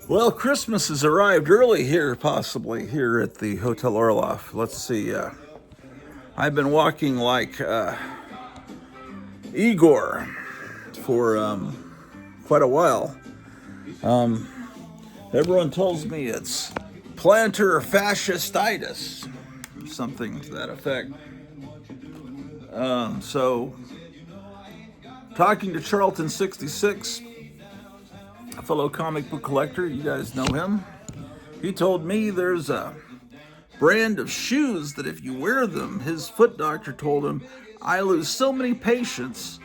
Well, Christmas has arrived early here, possibly here at the Hotel Orloff. Let's see. I've been walking like Igor for quite a while. Everyone tells me it's plantar fasciitis, something to that effect. So, talking to Charlton66, a fellow comic book collector, you guys know him. He told me there's a brand of shoes that if you wear them, his foot doctor told him, I lose so many patients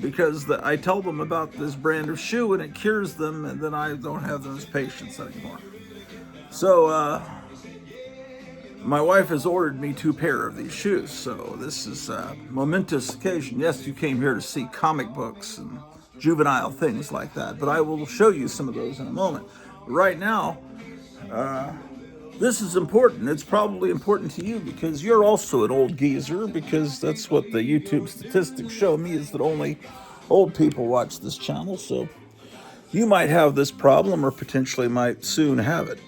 because I tell them about this brand of shoe and it cures them, and then I don't have those patients anymore. So my wife has ordered me 2 pair of these shoes, so this is a momentous occasion. Yes, you came here to see comic books and juvenile things like that, but I will show you some of those in a moment. Right now, this is important. It's probably important to you because you're also an old geezer, because that's what the YouTube statistics show me, is that only old people watch this channel. So you might have this problem or potentially might soon have it.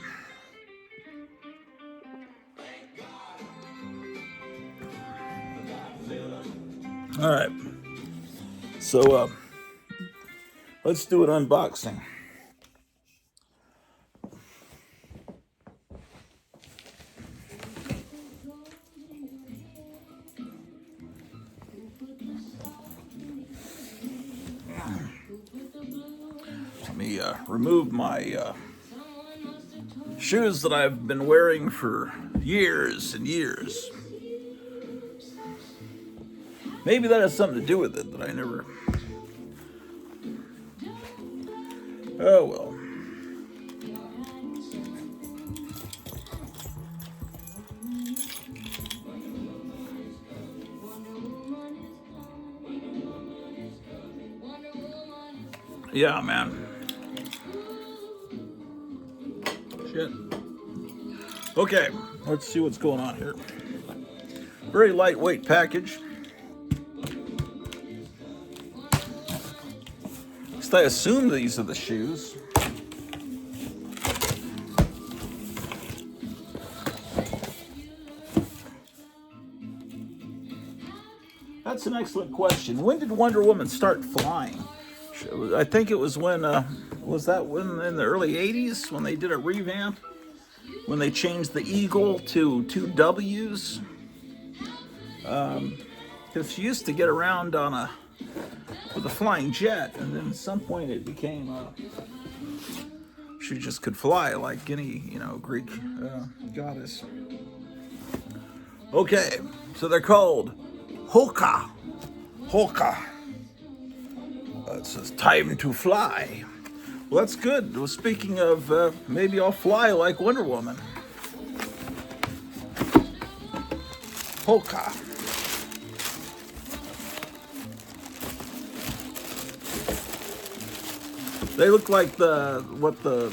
All right. So let's do an unboxing. Let me remove my shoes that I've been wearing for years and years. Maybe that has something to do with it, that I never... Oh, well. Yeah, man. Shit. Okay, let's see what's going on here. Very lightweight package. At least I assume these are the shoes. That's an excellent question. When did Wonder Woman start flying? I think it was when, was that when in the early 80s when they did a revamp? When they changed the eagle to 2 W's? Because she used to get around with a flying jet, and then at some point it became, she just could fly like any, Greek goddess. Okay, so they're called Hoka. Hoka. It says time to fly. Well, that's good. Well, speaking of, maybe I'll fly like Wonder Woman. Hoka. They look like what the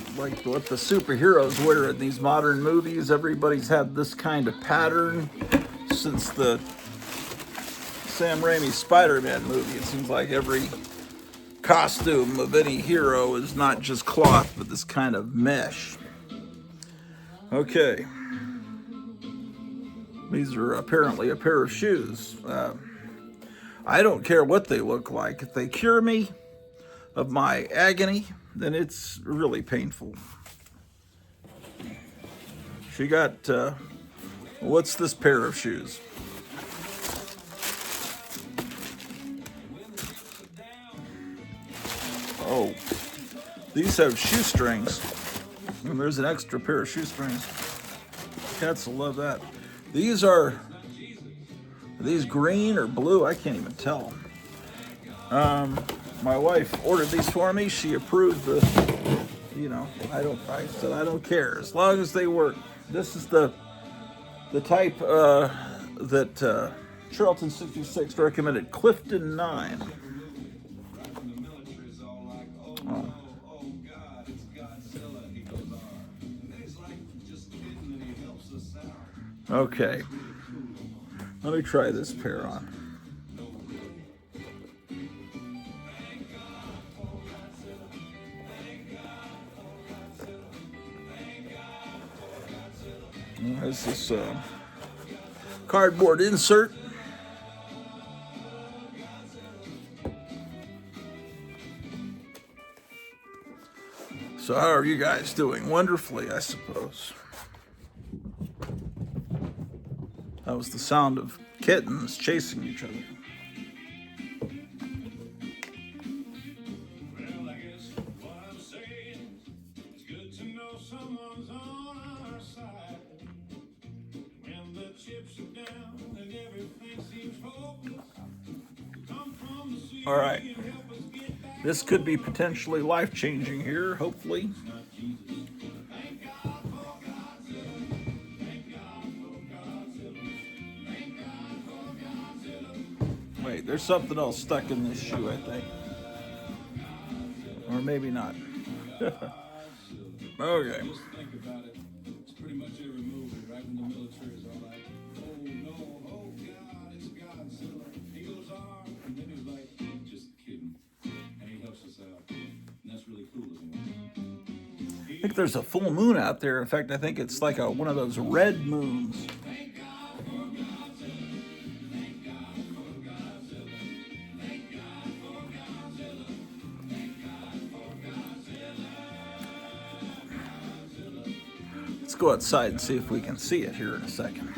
superheroes wear in these modern movies. Everybody's had this kind of pattern since the Sam Raimi Spider-Man movie. It seems like every costume of any hero is not just cloth, but this kind of mesh. Okay. These are apparently a pair of shoes. I don't care what they look like. If they cure me of my agony, then it's really painful. She got, what's this pair of shoes? Oh, these have shoestrings. And there's an extra pair of shoestrings. Cats will love that. These are these green or blue? I can't even tell. My wife ordered these for me. She approved the, I said I don't care as long as they work. This is the type that Charlton66 recommended, Clifton 9. Oh. Okay, let me try this pair on. There's this cardboard insert. So how are you guys doing? Wonderfully, I suppose. That was the sound of kittens chasing each other. Well, I guess what I'm saying, it's good to know someone's on our side. When the chips are down and everything seems hopeless, come from the sea. All right. This could be potentially life-changing here, hopefully. Wait, there's something else stuck in this shoe, I think. Or maybe not. Okay. Just think about it. It's pretty much every movie, right? When the military is all like, oh no, oh God, it's Godzilla. He goes on, and then he's like, just kidding. And he helps us out. And that's really cool, isn't it? I think there's a full moon out there. In fact, I think it's like one of those red moons. Let's go outside and see if we can see it here in a second.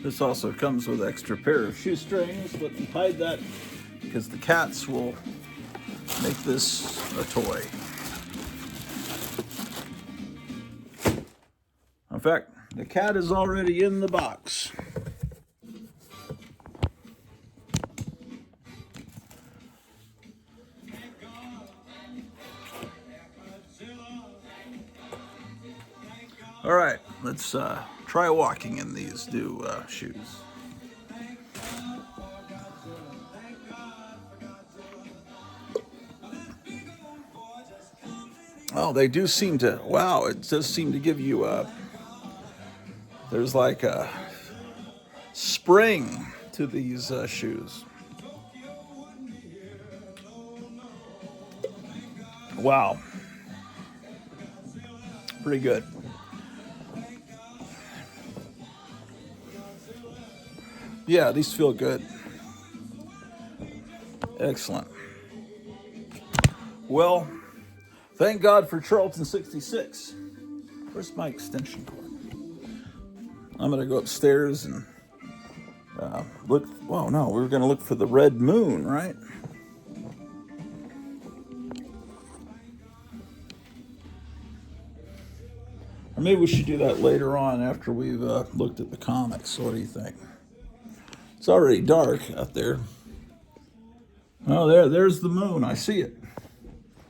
This also comes with an extra pair of shoestrings, but we hide that because the cats will make this a toy. In fact, the cat is already in the box. All right, let's try walking in these new shoes. Oh, they do seem to, wow, it does seem to give you there's like a spring to these shoes. Wow. Pretty good. Yeah, these feel good. Excellent. Well, thank God for Charlton 66. Where's my extension cord? I'm going to go upstairs and look. Well, no, we were going to look for the red moon, right? Or maybe we should do that later on after we've looked at the comics. What do you think? It's already dark out there. Oh, there's the moon. I see it.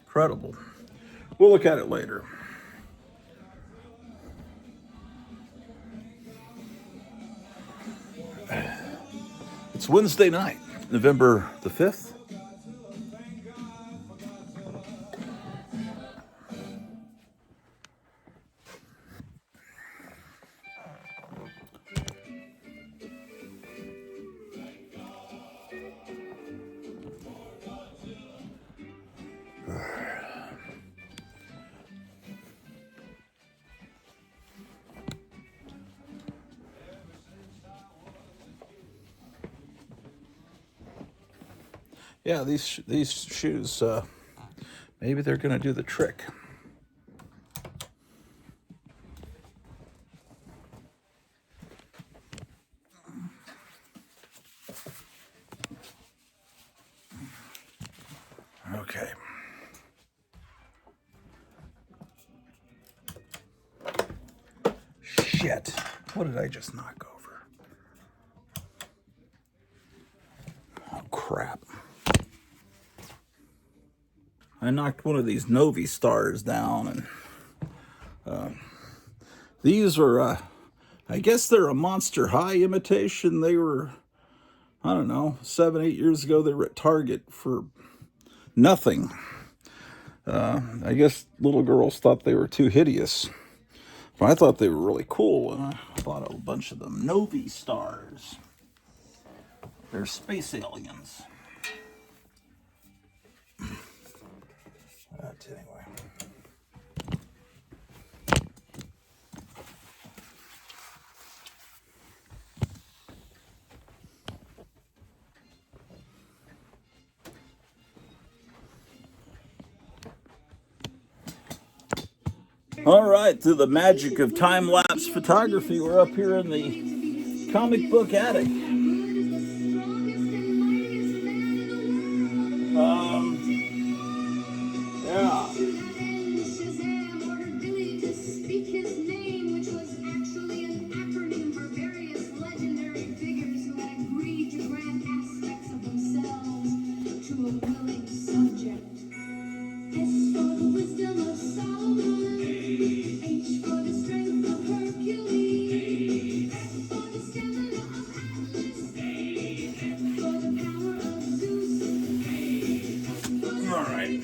Incredible. We'll look at it later. It's Wednesday night, November the 5th. Yeah, these shoes, maybe they're going to do the trick. Okay. Shit. What did I just knock over? Oh, crap. I knocked one of these Novi stars down, and these were, I guess they're a Monster High imitation. They were, I don't know, 7, 8 years ago, they were at Target for nothing. I guess little girls thought they were too hideous. But I thought they were really cool, and I bought a bunch of them. Novi stars. They're space aliens. Anyway. All right, through the magic of time-lapse photography, we're up here in the comic book attic. Yeah. All right.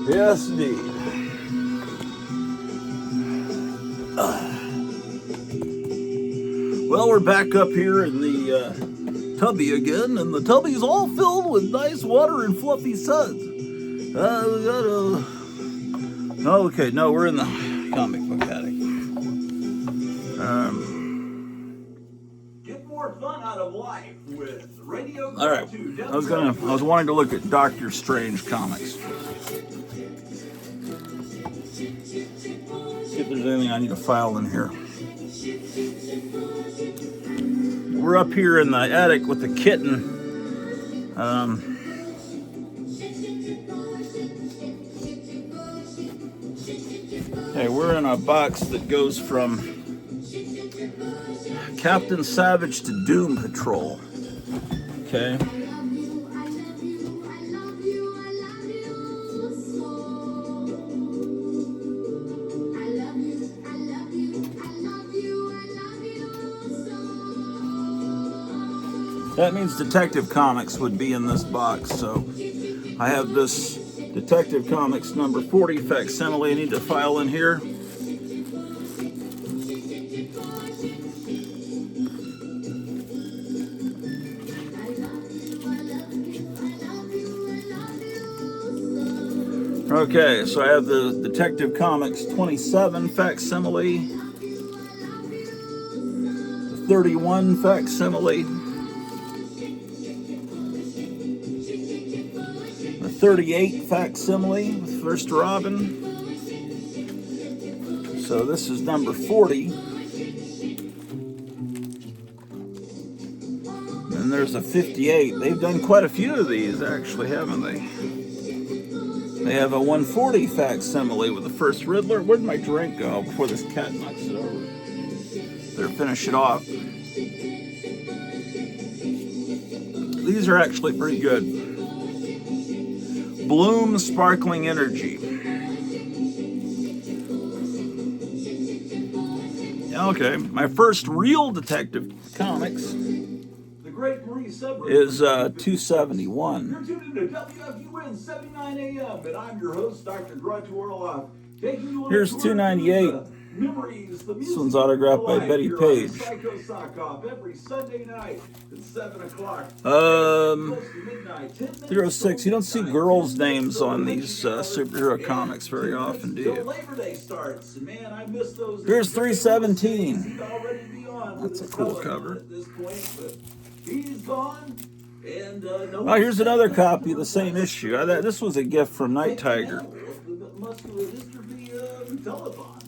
Yes, indeed. Well, we're back up here in the tubby again, and the tubby's all filled with nice water and fluffy suds. We got okay, no, we're in the comic book attic. Get more fun out of life with Radio Grottu. All right, I was wanting to look at Doctor Strange comics. See if there's anything I need to file in here. We're up here in the attic with the kitten. Hey, we're in a box that goes from Captain Savage to Doom Patrol. Okay. That means Detective Comics would be in this box, so I have this Detective Comics number 40 facsimile I need to file in here. Okay, so I have the Detective Comics 27 facsimile, the 31 facsimile, 38 facsimile with First Robin. So this is number 40. And there's a 58. They've done quite a few of these, actually, haven't they? They have a 140 facsimile with the first Riddler. Where'd my drink go before this cat knocks it over? Better finish it off. These are actually pretty good. Bloom Sparkling Energy. Okay, my first real Detective Comics is 271. You're tuned into WFUN 79 AM, and I'm your host, Dr. Grottu Orloff. Here's 298. This one's autographed by Betty Page. Every Sunday night at 7 o'clock. 306. You don't see girls' names on these superhero comics very often, do you? Here's 317. That's a cool cover. Oh, here's another copy of the same issue. This was a gift from Night Tiger.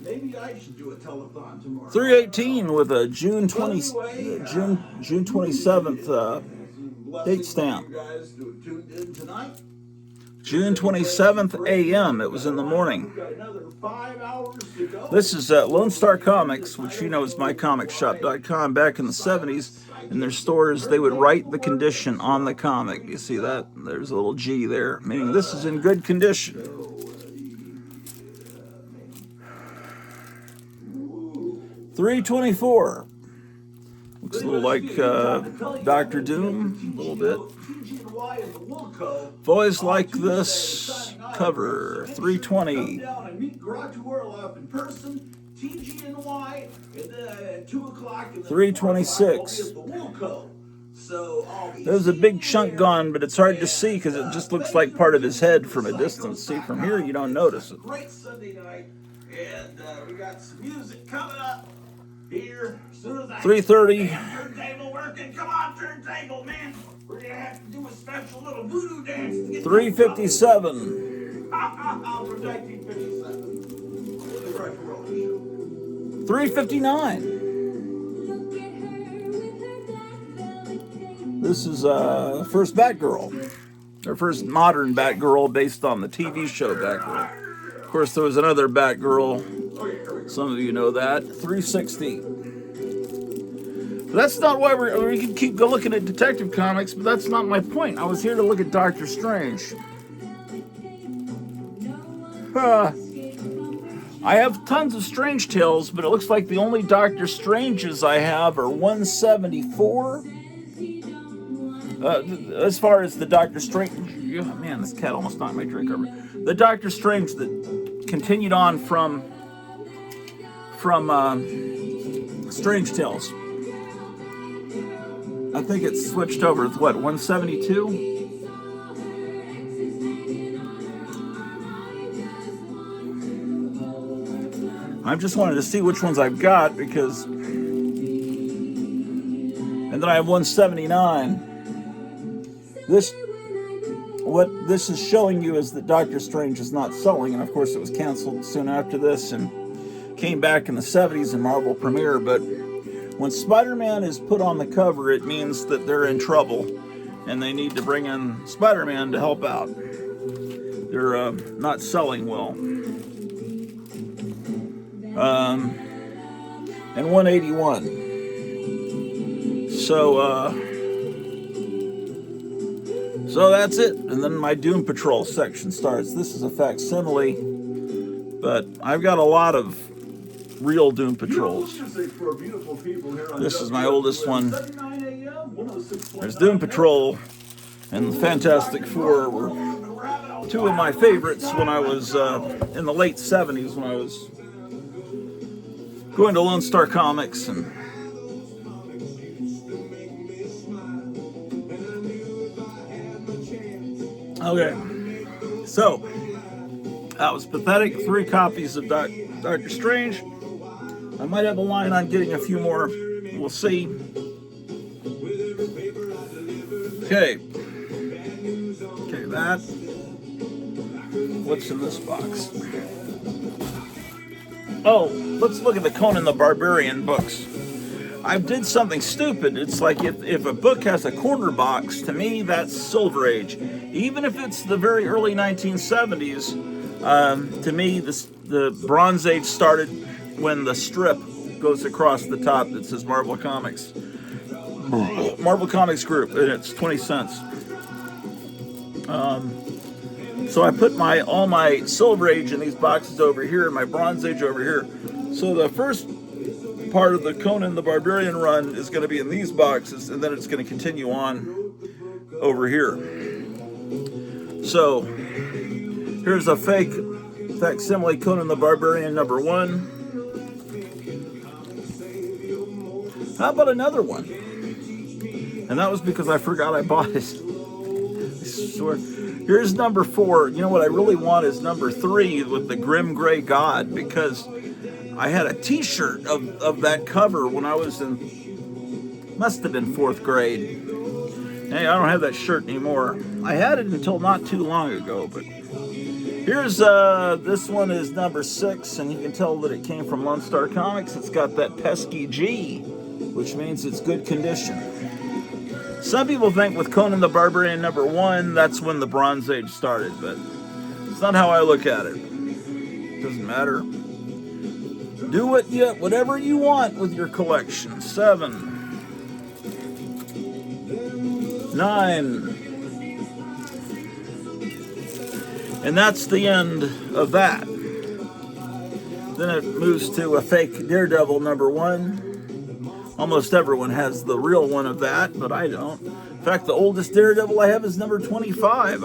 Maybe I should do a telethon tomorrow. 318 with a June 27th date stamp. June 27th a.m. It was in the morning. Got another 5 hours to go. This is Lone Star Comics, which you know is mycomicshop.com. Back in the 70s, in their stores, they would write the condition on the comic. You see that? There's a little G there, meaning this is in good condition. 324. Looks a little like Dr. Doom, a little bit. I've always liked this cover. 320. Come down and meet Grottu Orloff in person. TGNY at 2 o'clock. 326. So There's a big chunk gone, but it's hard to see because it just looks like part of his head from a distance. See, from here you don't notice it. Great Sunday night, and we got some music coming up here. As soon as I 330. turntable working, come on, turntable, man. We're gonna have to do a special little voodoo dance to get 357. I'll protect you, 57. The Grottu Orloff Show. 359. This is first Batgirl. Or first modern Batgirl based on the TV show Batgirl. Of course, there was another Batgirl. Some of you know that. 360. That's not why we can keep looking at Detective Comics, but that's not my point. I was here to look at Doctor Strange. I have tons of Strange Tales, but it looks like the only Doctor Stranges I have are 174. As far as the Doctor Strange... Oh, man, this cat almost knocked my drink over. The Doctor Strange that continued on from Strange Tales. I think it's switched over with what, 172? I just wanted to see which ones I've got because... And then I have 179. What this is showing you is that Doctor Strange is not selling, and of course it was canceled soon after this and came back in the 70s in Marvel Premiere, but when Spider-Man is put on the cover, it means that they're in trouble and they need to bring in Spider-Man to help out. They're not selling well. And 181. So that's it. And then my Doom Patrol section starts. This is a facsimile, but I've got a lot of real Doom Patrols. This is my oldest one. There's Doom Patrol and the Fantastic Four were two of my favorites when I was in the late 70s when I was going to Lone Star Comics and okay, so that was pathetic. 3 copies of Doctor Strange. I might have a line on getting a few more. We'll see. Okay, that. What's in this box? Oh, let's look at the Conan the Barbarian books. I did something stupid. It's like if a book has a corner box, to me that's Silver Age. Even if it's the very early 1970s, to me the Bronze Age started when the strip goes across the top that says Marvel Comics. Marvel Comics Group, and it's 20 cents. So I put all my Silver Age in these boxes over here, and my Bronze Age over here. So the first part of the Conan the Barbarian run is going to be in these boxes, and then it's going to continue on over here. So here's a facsimile Conan the Barbarian #1. How about another one? And that was because I forgot I bought it. I swear. Here's #4. You know what I really want is #3 with the Grim Gray God, because I had a t-shirt of that cover when I was must have been 4th grade. Hey, I don't have that shirt anymore. I had it until not too long ago, but here's, this one is #6, and you can tell that it came from Lone Star Comics. It's got that pesky G, which means it's good condition. Some people think with Conan the Barbarian #1, that's when the Bronze Age started, but it's not how I look at it. Doesn't matter. Do whatever you want with your collection. 7, 9. And that's the end of that. Then it moves to a fake Daredevil #1. Almost everyone has the real one of that, but I don't. In fact, the oldest Daredevil I have is number 25.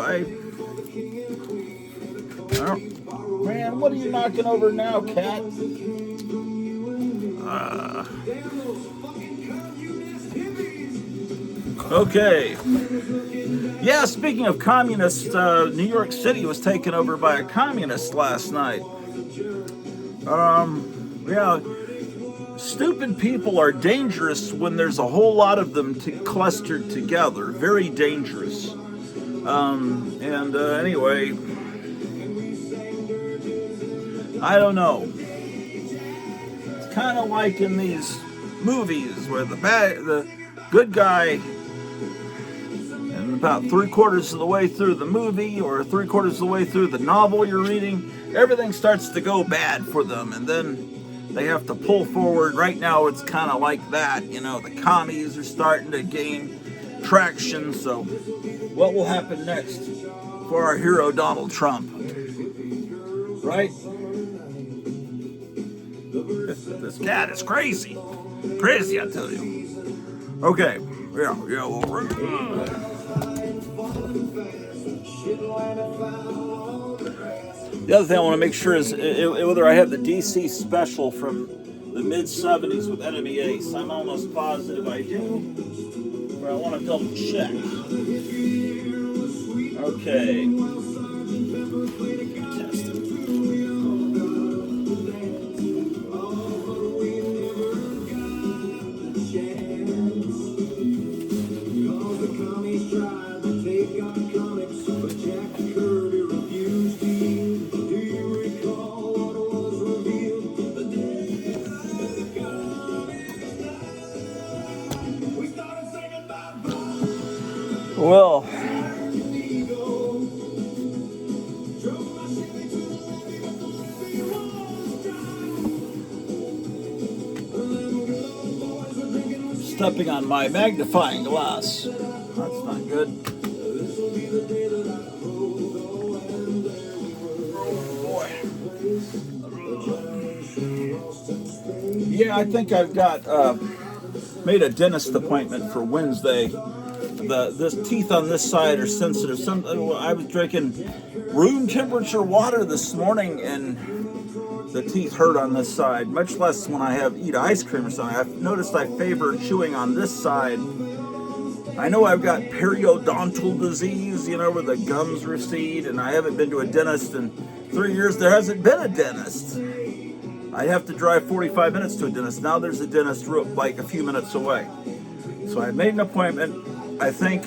Man, what are you knocking over now, cat? Okay. Yeah, speaking of communists, New York City was taken over by a communist last night. Yeah, stupid people are dangerous when there's a whole lot of them clustered together. Very dangerous. Anyway, I don't know. It's kind of like in these movies where the good guy, and about 3/4 of the way through the movie or 3/4 of the way through the novel you're reading, everything starts to go bad for them, and then they have to pull forward. Right now it's kind of like that. The commies are starting to gain traction, so what will happen next for our hero Donald Trump? Right? This cat is crazy. Crazy, I tell you. Okay. Yeah, well, the other thing I want to make sure is whether I have the DC special from the mid-70s with Enemy Ace. I'm almost positive I do, but I want to double check. Okay. Test it. Well, stepping on my magnifying glass. That's not good. Boy. Yeah, I think I've got made a dentist appointment for Wednesday. This teeth on this side are sensitive. I was drinking room temperature water this morning, and the teeth hurt on this side. Much less when I eat ice cream or something. I've noticed I favor chewing on this side. I know I've got periodontal disease, where the gums recede, and I haven't been to a dentist in 3 years. There hasn't been a dentist. I have to drive 45 minutes to a dentist. Now there's a dentist like a few minutes away. So I made an appointment. I think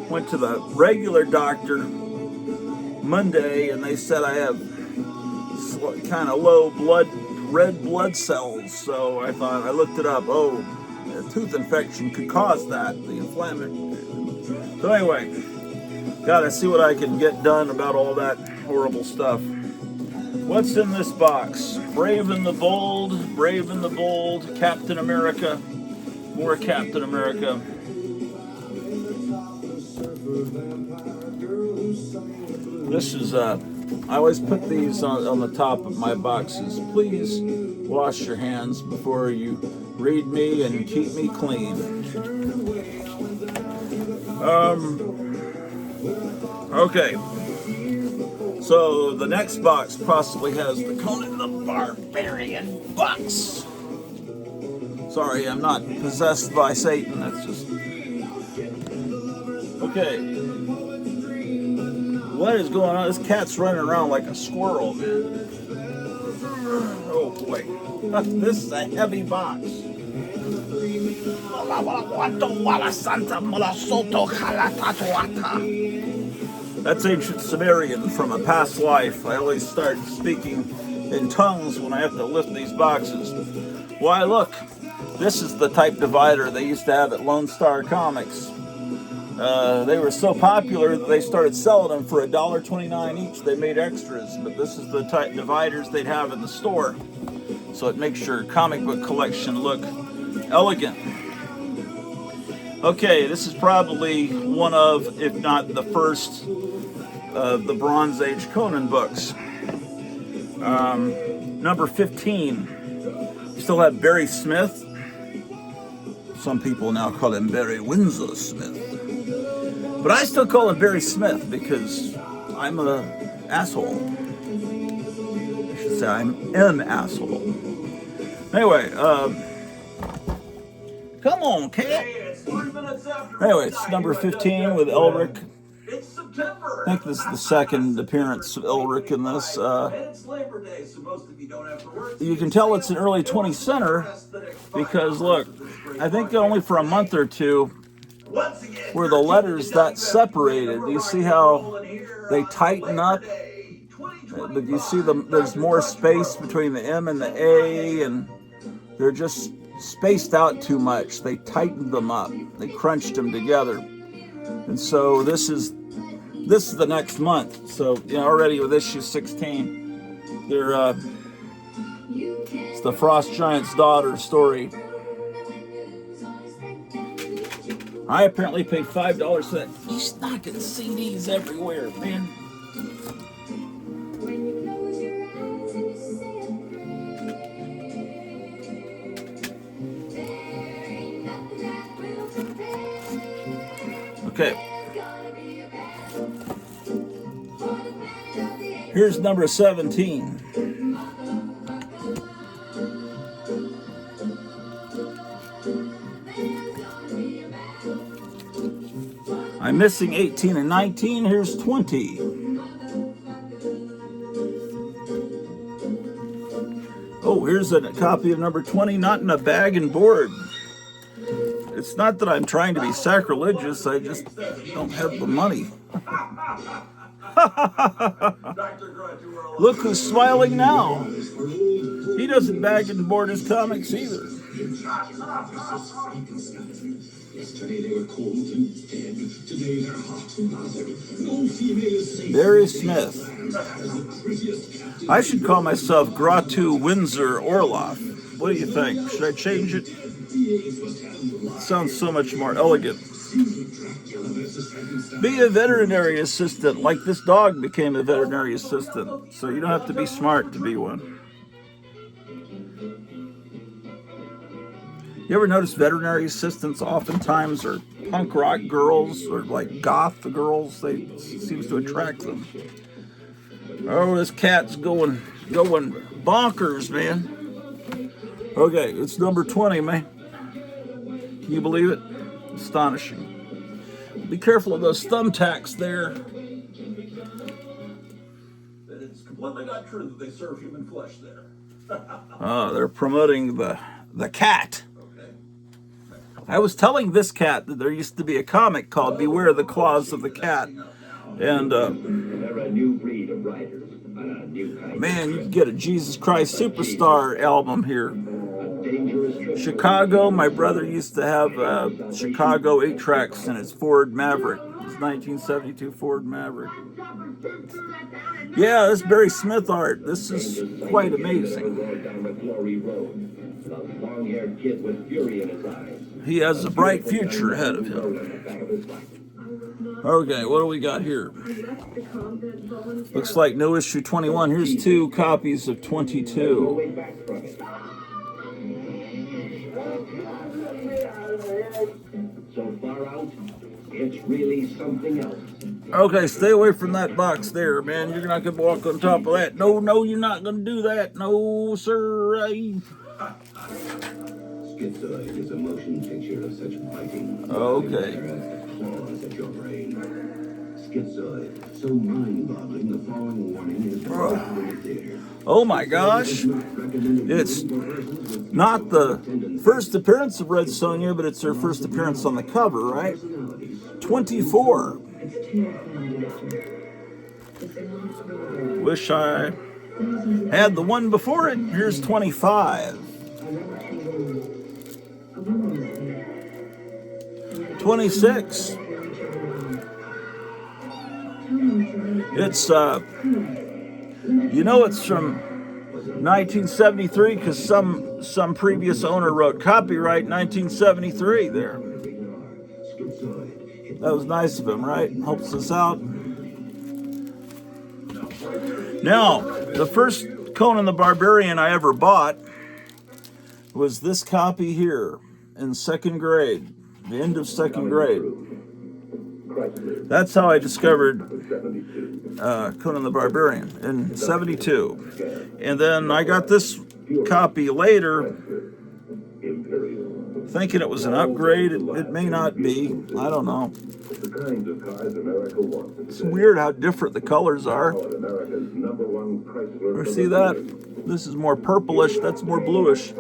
went to the regular doctor Monday, and they said I have kind of low red blood cells. So I looked it up. Oh, a tooth infection could cause that, the inflammation. So anyway, gotta see what I can get done about all that horrible stuff. What's in this box? Brave and the Bold, Captain America, more Captain America. This is, I always put these on the top of my boxes. Please wash your hands before you read me and keep me clean. Okay. So the next box possibly has the Conan the Barbarian box. Sorry, I'm not possessed by Satan. That's just... Okay. What is going on? This cat's running around like a squirrel, man. Oh boy. This is a heavy box. That's ancient Sumerian from a past life. I always start speaking in tongues when I have to lift these boxes. Why, look, This is the type divider they used to have at Lone Star Comics. They were so popular that they started selling them for $1.29 each. They made extras, but this is the type dividers they'd have in the store. So it makes your comic book collection look elegant. Okay, this is probably one of, if not the first, of the Bronze Age Conan books. Number 15. You still have Barry Smith. Some people now call him Barry Windsor Smith. But I still call him Barry Smith because I'm an asshole. I should say I'm an asshole. Anyway, come on, cat. Anyway, it's number 15 with Elric. It's September. I think this is the second appearance of Elric in this. It's Labor Day, so most of you don't have to work. You can tell it's an early 20th center because, look, I think only for a month or two were the letters that separated. Do you see how they tighten up? But you see there's more space between the M and the A, and they're just spaced out too much. They tightened them up. They crunched them together. And so this is the next month. So already with issue 16, it's the Frost Giant's daughter story. I apparently paid $5 for that. He's knocking CDs everywhere, man. Okay. Here's number 17. I'm missing 18 and 19. Here's 20. Oh, here's a copy of number 20, not in a bag and board. It's not that I'm trying to be sacrilegious, I just don't have the money. Look who's smiling now. He doesn't bag and board his comics either. Barry Smith. I should call myself Grottu Windsor Orloff. What do you think? Should I change it? It sounds so much more elegant. Be a veterinary assistant, like this dog became a veterinary assistant. So you don't have to be smart to be one. You ever notice veterinary assistants oftentimes are punk rock girls or like goth girls? It seems to attract them. Oh, this cat's going bonkers, man. Okay, it's number 20, man. Can you believe it? Astonishing. Be careful of those thumbtacks there. It's completely not true that they serve human flesh there. Oh, they're promoting the cat. Okay. I was telling this cat that there used to be a comic called Beware the Claws of the Cat. And, They're a new breed of riders. man, you can get a Jesus Christ Superstar album here. Chicago, my brother used to have Chicago 8-tracks in his Ford Maverick. His 1972 Ford Maverick. Yeah, this Barry Smith art. This is quite amazing. He has a bright future ahead of him. Okay, what do we got here? Looks like no issue 21. Here's 2 copies of 22. So far out, it's really something else. Okay, stay away from that box there, man. You're not going to walk on top of that. No, you're not going to do that. No, sir. Schizoid is a motion picture of such biting. Okay. Claws at your brain. Schizoid, so mind-boggling, the following warning is in the theater. Oh my gosh. It's not the first appearance of Red Sonja, but it's her first appearance on the cover, right? 24. Wish I had the one before it. Here's 25. 26. It's you know it's from 1973 because some previous owner wrote copyright 1973 there. That was nice of him, right? Helps us out. Now, the first Conan the Barbarian I ever bought was this copy here in second grade, the end of second grade. That's how I discovered Conan the Barbarian in 72. And then I got this copy later, thinking it was an upgrade. It may not be. I don't know. It's weird how different the colors are. Or see that? This is more purplish. That's more bluish.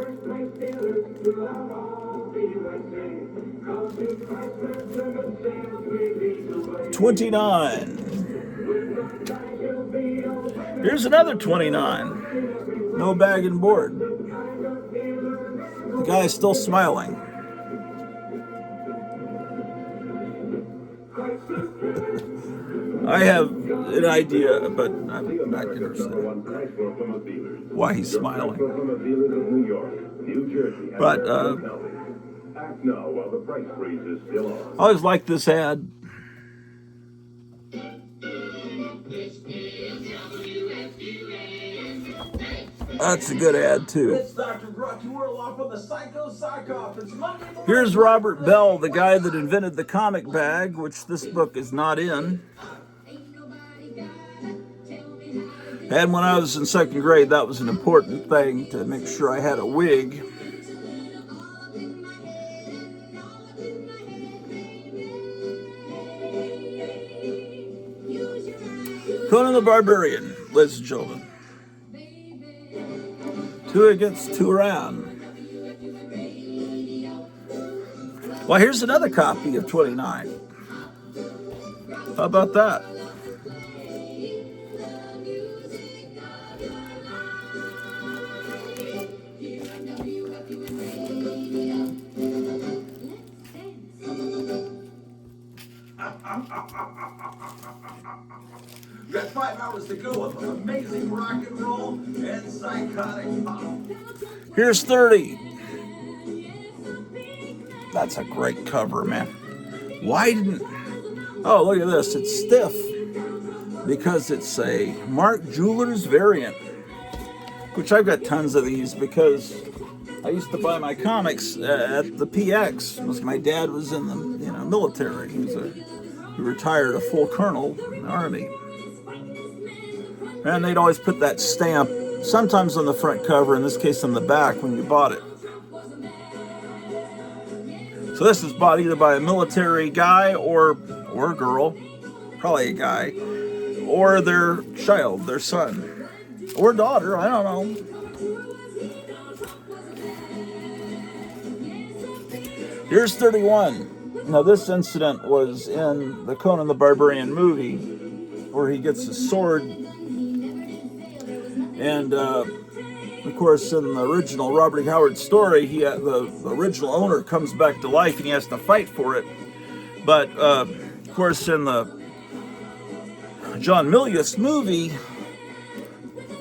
$29. Here's another $29. No bag and board. The guy is still smiling. I have an idea, but I'm not interested. Why he's smiling. But I always like this ad. That's a good ad too. It's Dr. Grottu Orloff of the Psycho Sock Office. Here's Robert Bell, the guy that invented the comic bag, which this book is not in. And when I was in second grade, that was an important thing to make sure I had a wig. Conan the Barbarian, ladies and gentlemen. 2 against 2 around. Well, here's another copy of 29. How about that? You got 5 hours to go of amazing rock and roll and psychotic pop. Here's 30. That's a great cover, man. Why didn't... Oh, look at this. It's stiff because it's a Mark Jewelers variant, which I've got tons of these because I used to buy my comics at the PX because my dad was in the military. He retired a full colonel in the Army. And they'd always put that stamp, sometimes on the front cover, in this case on the back when you bought it. So this is bought either by a military guy or a girl, probably a guy, or their child, their son, or daughter, I don't know. Here's 31. Now this incident was in the Conan the Barbarian movie, where he gets his sword. And, of course, in the original Robert E. Howard story, the original owner comes back to life and he has to fight for it. But, of course, in the John Milius movie,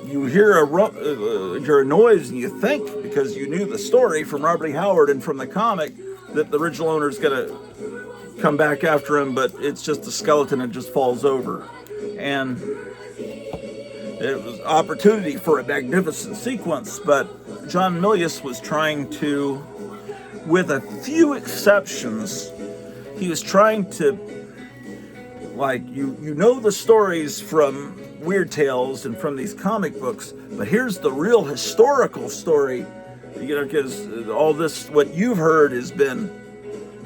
you hear a noise and you think, because you knew the story from Robert E. Howard and from the comic, that the original owner is going to come back after him, but it's just a skeleton and just falls over. And it was opportunity for a magnificent sequence, but John Milius was trying to, with a few exceptions, he was trying to, like, you know the stories from Weird Tales and from these comic books, but here's the real historical story, because all this, what you've heard has been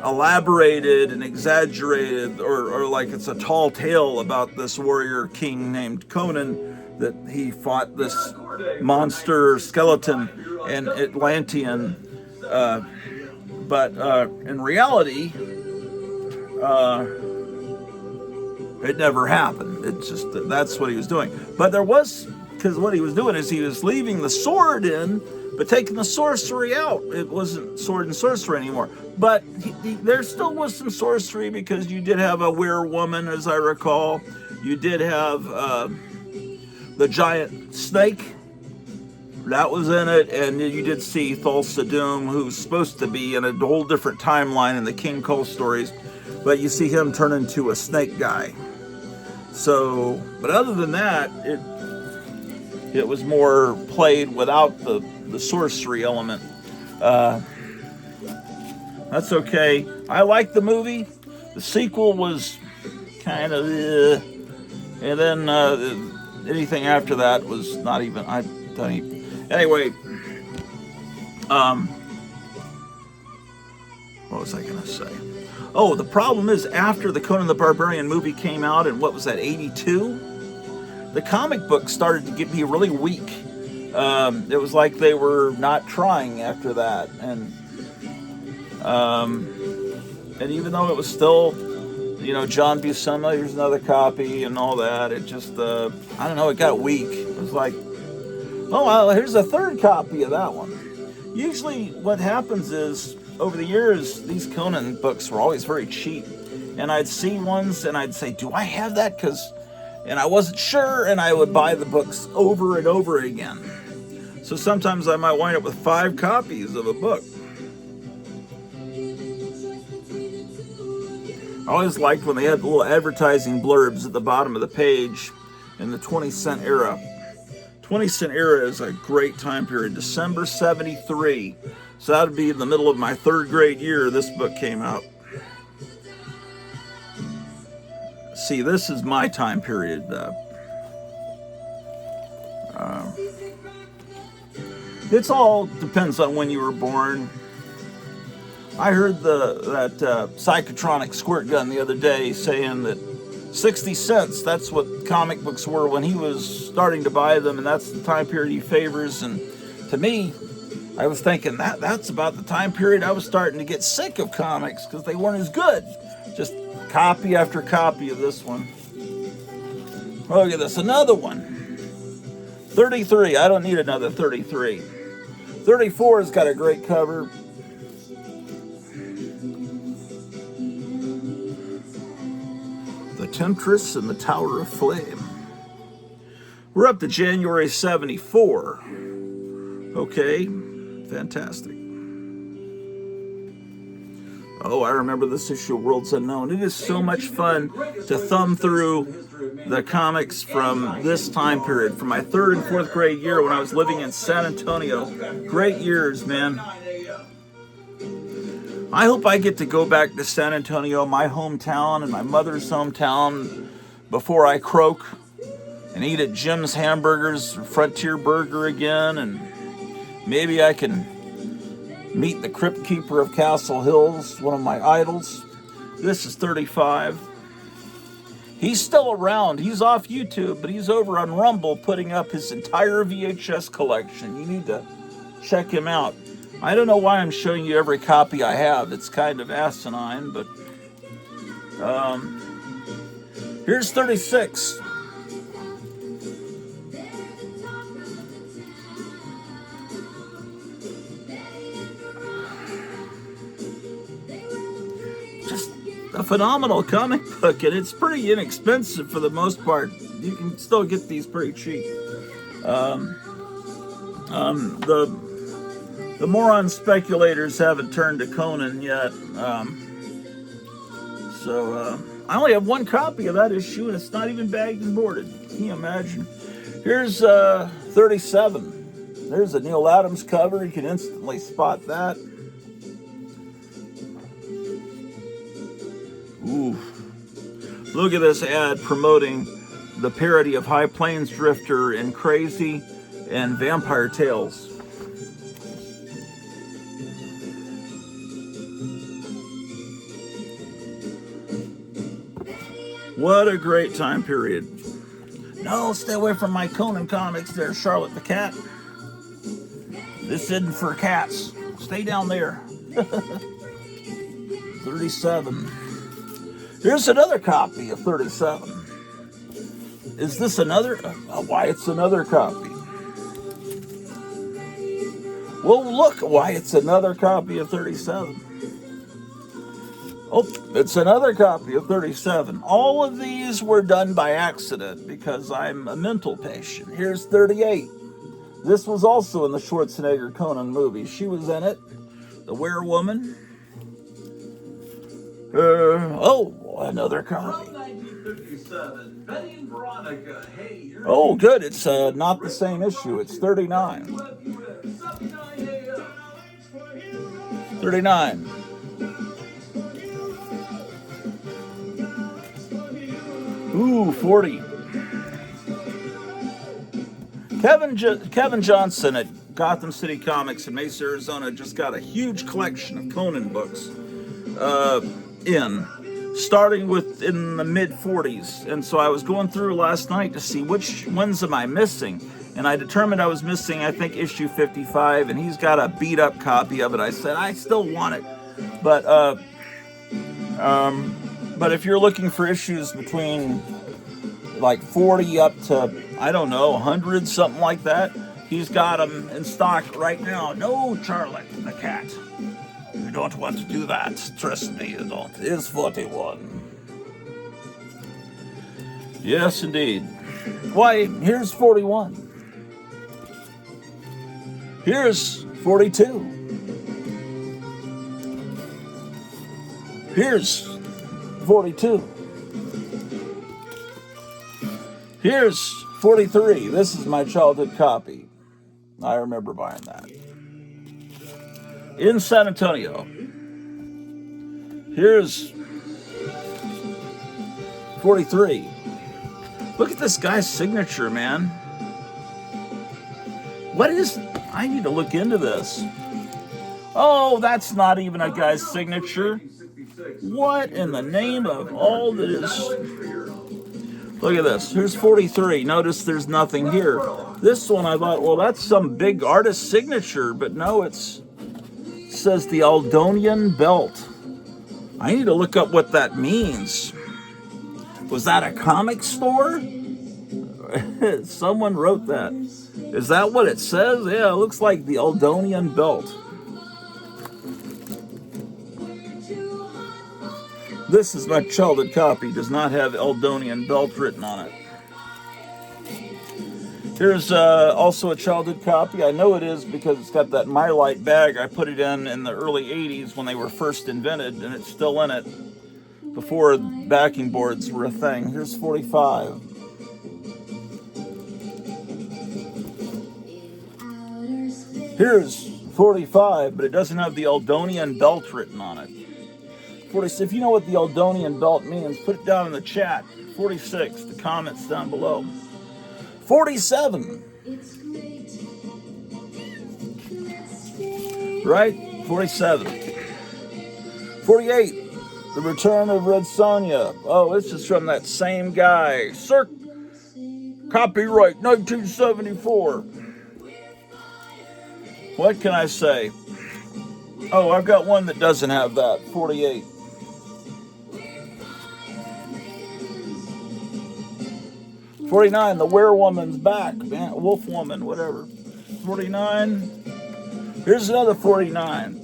elaborated and exaggerated, or like it's a tall tale about this warrior king named Conan, that he fought this monster skeleton and Atlantean, but in reality, it never happened. It's just that's what he was doing. But there was, because what he was doing is he was leaving the sword in, But taking the sorcery out, it wasn't sword and sorcery anymore. But there still was some sorcery because you did have a werewoman, as I recall. You did have the giant snake. That was in it, and you did see Thulsa Doom, who's supposed to be in a whole different timeline in the King Cole stories, but you see him turn into a snake guy. So, but other than that, it was more played without the sorcery element. That's okay. I liked the movie. The sequel was kind of, and then anything after that was not even. I don't even. Anyway, what was I gonna say? Oh, the problem is after the Conan the Barbarian movie came out in what was that, 82? The comic books started to be really weak. It was like they were not trying after that, and even though it was still, John Buscema, here's another copy and all that, it just, I don't know, it got weak. It was like, oh, well, here's a third copy of that one. Usually what happens is, over the years, these Conan books were always very cheap. And I'd see ones and I'd say, do I have that? And I wasn't sure, and I would buy the books over and over again. So sometimes I might wind up with 5 copies of a book. I always liked when they had the little advertising blurbs at the bottom of the page in the 20-cent era. 20-cent era is a great time period. December 73. So that would be in the middle of my 3rd grade year this book came out. See, this is my time period. It's all depends on when you were born. I heard that psychotronic squirt gun the other day saying that 60 cents, that's what comic books were when he was starting to buy them, and that's the time period he favors. And to me, I was thinking that's about the time period I was starting to get sick of comics because they weren't as good. Just copy after copy of this one. Look at this, another one. 33, I don't need another 33. 34 has got a great cover. The Temptress and the Tower of Flame. We're up to January 74. Okay, fantastic. Oh, I remember this issue of Worlds Unknown. It is so much fun to thumb through the comics from this time period, from my 3rd and 4th grade year when I was living in San Antonio. Great years, man. I hope I get to go back to San Antonio, my hometown and my mother's hometown, before I croak, and eat at Jim's Hamburgers, Frontier Burger again, and maybe I can meet the Crypt Keeper of Castle Hills, one of my idols. This is 35. He's still around. He's off YouTube, but he's over on Rumble putting up his entire VHS collection. You need to check him out. I don't know why I'm showing you every copy I have. It's kind of asinine, but here's 36. Just a phenomenal comic book, and it's pretty inexpensive for the most part. You can still get these pretty cheap. The moron speculators haven't turned to Conan yet. So I only have 1 copy of that issue, and it's not even bagged and boarded. Can you imagine? Here's 37. There's a Neil Adams cover. You can instantly spot that. Ooh. Look at this ad promoting the parody of High Plains Drifter and Crazy and Vampire Tales. What a great time period. No, stay away from my Conan comics there, Charlotte the Cat. This isn't for cats. Stay down there. 37. Here's another copy of 37. Is this another? Why, it's another copy. Well, look, why, it's another copy of 37. Oh, it's another copy of 37. All of these were done by accident because I'm a mental patient. Here's 38. This was also in the Schwarzenegger Conan movie. She was in it, the werewoman. Another copy. From 1957, Betty and Veronica. Hey, oh, good. It's not the same issue. It's 39. 39. Ooh, 40. Kevin Johnson at Gotham City Comics in Mesa, Arizona, just got a huge collection of Conan books starting with in the mid 40s. And so I was going through last night to see which ones am I missing. And I determined I was missing, I think, issue 55, and he's got a beat-up copy of it. I said, I still want it. But if you're looking for issues between like 40 up to, I don't know, 100, something like that, he's got them in stock right now. No, Charlotte the cat. You don't want to do that. Trust me, you don't. It is 41. Yes, indeed. Why, here's 41. Here's 42. Here's 42. Here's 43. This is my childhood copy. I remember buying that. In San Antonio. Here's 43. Look at this guy's signature, man. What is... I need to look into this. Oh, that's not even a guy's signature. What in the name of all that is... Look at this. Here's 43. Notice there's nothing here. This one I thought, well, that's some big artist signature, but no, it says the Aldonian belt. I need to look up what that means. Was that a comic store? Someone wrote that. Is that what it says? Yeah, it looks like the Aldonian belt. This is my childhood copy. Does not have Eldonian belt written on it. Here's also a childhood copy. I know it is because it's got that My Light bag. I put it in the early 80s when they were first invented, and it's still in it before backing boards were a thing. Here's 45. Here's 45, but it doesn't have the Eldonian belt written on it. 46. If you know what the Eldonian belt means, put it down in the chat. 46. The comments down below. 47. Right? 47. 48. The Return of Red Sonja. Oh, this is from that same guy. Copyright 1974. What can I say? Oh, I've got one that doesn't have that. 48. $49, the werewoman's back, man, wolf woman, whatever. 49. Here's another 49.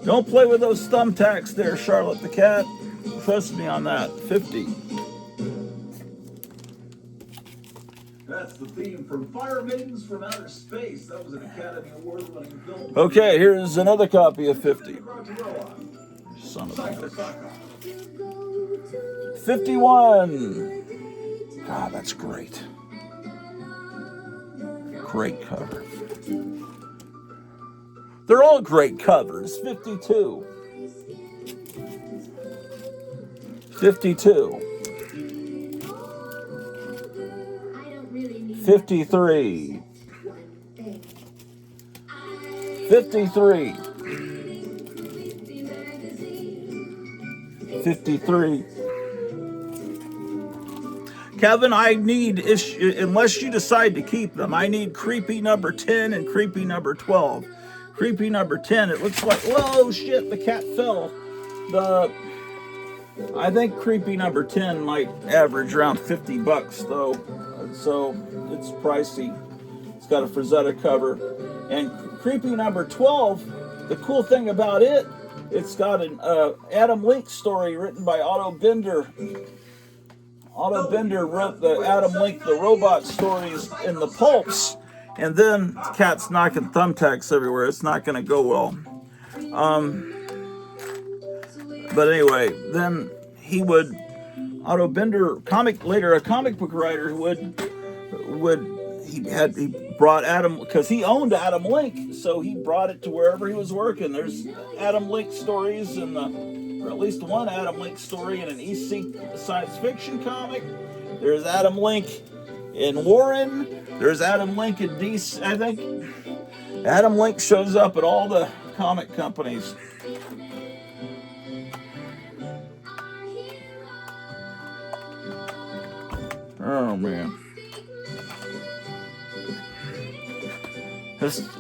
Don't play with those thumbtacks there, Charlotte the cat. Trust me on that. 50. That's the theme from Fire Maidens from Outer Space. That was an Academy Award-winning film. Okay, here's another copy of 50. Son of a bitch. 51. God, that's great. Great cover. They're all great covers. 52. 52. 53. 53. 53. Kevin, I need, unless you decide to keep them, I need creepy number 10 and creepy number 12. Creepy number 10, it looks like, whoa, shit, the cat fell. I think creepy number 10 might average around $50 though, so it's pricey. It's got a Frazetta cover. And Creepy number 12, the cool thing about it, it's got an Adam Link story written by Otto Bender. Otto Bender wrote the Adam Link, the robot stories in the pulps. And then cat's knocking thumbtacks everywhere. It's not going to go well. But anyway, then he would, Otto Bender, a comic book writer, he brought Adam, because he owned Adam Link, so he brought it to wherever he was working. There's Adam Link stories or at least one Adam Link story in an EC science fiction comic. There's Adam Link in Warren. There's Adam Link in DC, I think. Adam Link shows up at all the comic companies. Oh, man.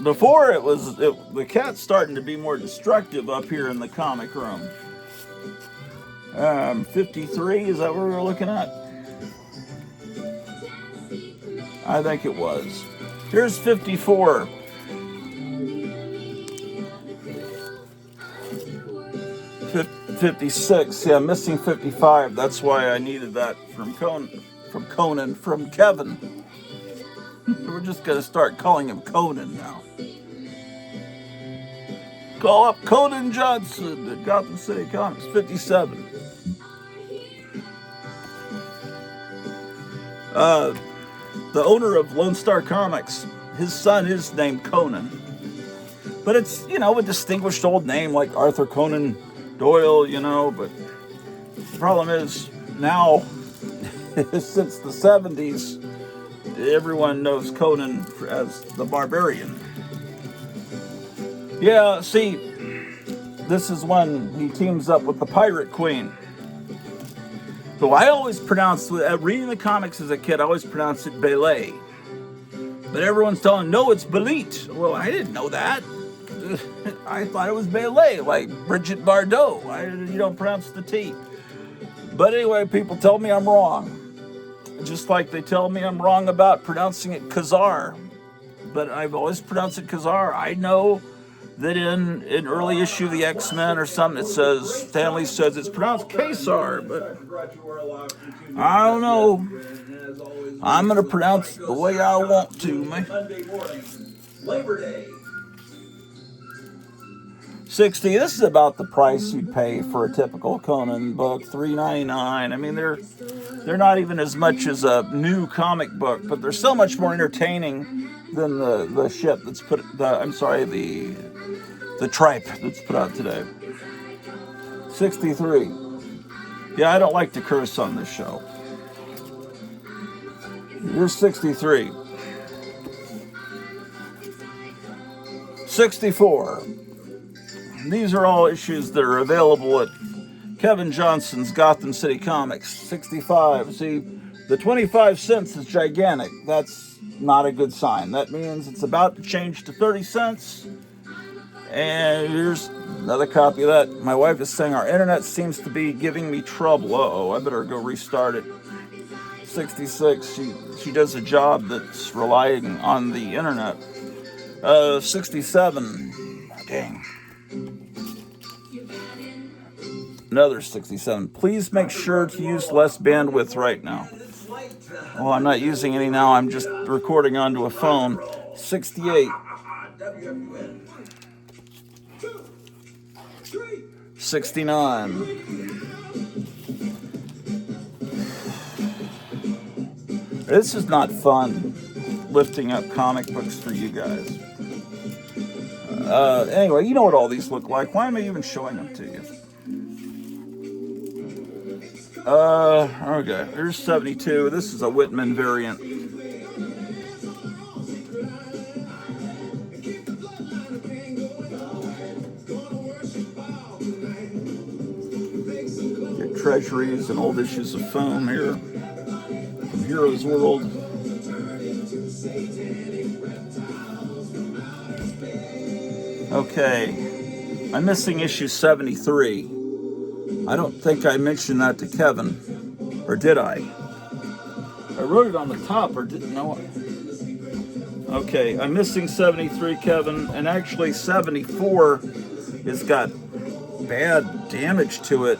Before the cat's starting to be more destructive up here in the comic room. 53, is that what we were looking at? I think it was. Here's 54. Fif 56, yeah, missing 55. That's why I needed that from Kevin. We're just going to start calling him Conan now. Call up Conan Johnson at Gotham City Comics. 57. The owner of Lone Star Comics, his son is named Conan. But it's, a distinguished old name like Arthur Conan Doyle, but the problem is now, since the 70s, everyone knows Conan as the Barbarian. Yeah, see, this is when he teams up with the Pirate Queen. So I always pronounced, reading the comics as a kid, I always pronounced it Belay. But everyone's telling, no, it's Belit. Well, I didn't know that. I thought it was Belay, like Brigitte Bardot. You don't pronounce the T. But anyway, people tell me I'm wrong. Just like they tell me I'm wrong about pronouncing it Khazar. But I've always pronounced it Khazar. I know that in an early issue of the X-Men or something, it says, Stanley says it's pronounced Kesar, but I don't know. I'm going to pronounce it the way I want to, man. Labor Day. 60. This is about the price you'd pay for a typical Conan book, $3.99. I mean, they're not even as much as a new comic book, but they're so much more entertaining than the shit that's the tripe that's put out today. 63. Yeah, I don't like to curse on this show. Here's 63. 64. These are all issues that are available at Kevin Johnson's Gotham City Comics. 65. See, the 25 cents is gigantic. That's not a good sign. That means it's about to change to 30 cents. And here's another copy of that. My wife is saying our internet seems to be giving me trouble. Uh-oh, I better go restart it. 66. She does a job that's relying on the internet. 67. Dang. Another 67. Please make sure to use less bandwidth right now. Well, I'm not using any now. I'm just recording onto a phone. 68. 69. This is not fun, lifting up comic books for you guys. Anyway, you know what all these look like. Why am I even showing them to you? Okay, here's 72. This is a Whitman variant. Get treasuries and old issues of foam here from Heroes World. Okay, I'm missing issue 73. I don't think I mentioned that to Kevin, or did I? I wrote it on the top, or didn't know it. Okay, I'm missing 73, Kevin, and actually 74 has got bad damage to it.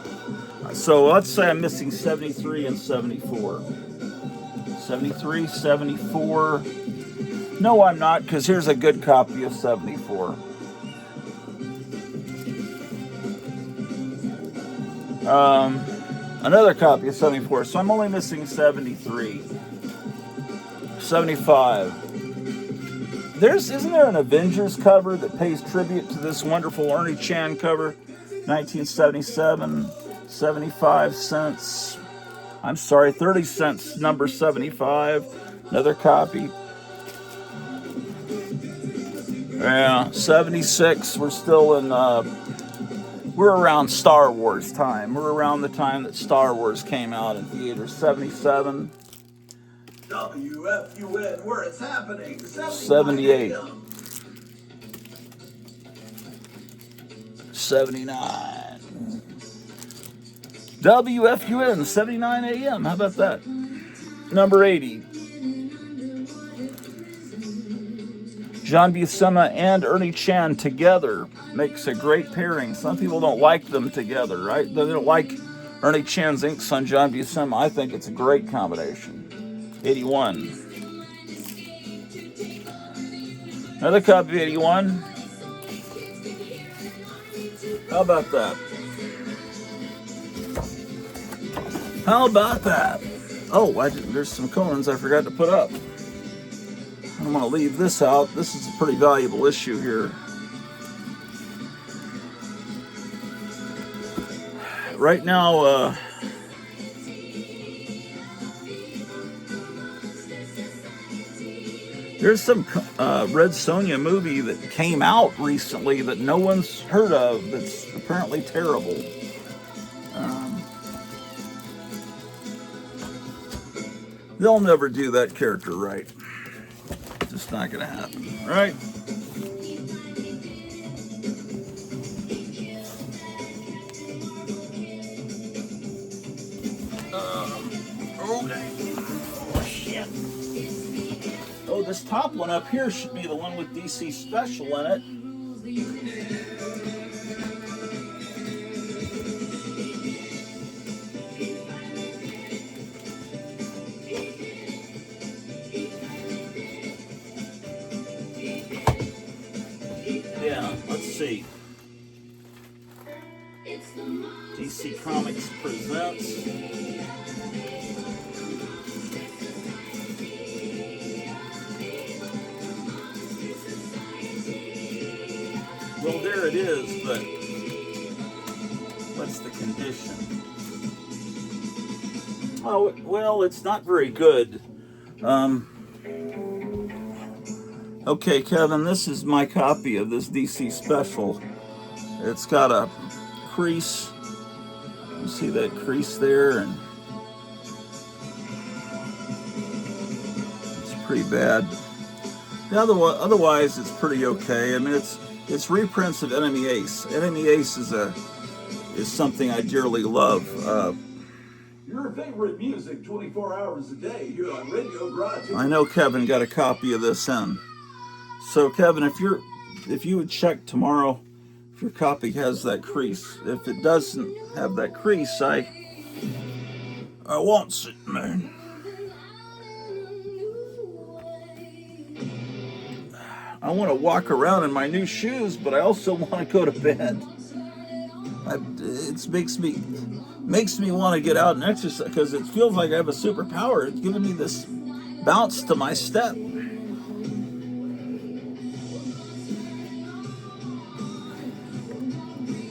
So let's say I'm missing 73 and 74. 73, 74. No, I'm not, because here's a good copy of 74. Another copy of 74. So I'm only missing 73. 75. Isn't there an Avengers cover that pays tribute to this wonderful Ernie Chan cover? 1977, 75 cents. I'm sorry, 30 cents, number 75. Another copy. Yeah, 76. We're still in, we're around Star Wars time. We're around the time that Star Wars came out in theaters. 77. WFUN, where it's happening. 78. 79. WFUN, 79 AM. How about that? Number 80. John Buscema and Ernie Chan together makes a great pairing. Some people don't like them together, right? They don't like Ernie Chan's ink son, John Buscema. I think it's a great combination. 81. Another copy of 81. How about that? How about that? Oh, there's some Conans I forgot to put up. I don't want to leave this out. This is a pretty valuable issue here. Right now, there's some Red Sonja movie that came out recently that no one's heard of that's apparently terrible. They'll never do that character right. It's just not going to happen, right? Okay. Oh, shit. Oh, this top one up here should be the one with DC Special in it. Yeah, let's see. DC Comics presents. Well, there it is, but what's the condition? Oh, well, it's not very good. Okay, Kevin, this is my copy of this DC Special. It's got a crease. You see that crease there? And it's pretty bad. Otherwise, it's pretty okay. I mean, it's reprints of Enemy Ace. Enemy Ace is something I dearly love. Your favorite music 24 hours a day here on Radio Grottu. I know Kevin got a copy of this in. So Kevin, if you would check tomorrow if your copy has that crease. If it doesn't have that crease, I want it, man. I want to walk around in my new shoes, but I also want to go to bed. It makes me want to get out and exercise because it feels like I have a superpower. It's giving me this bounce to my step.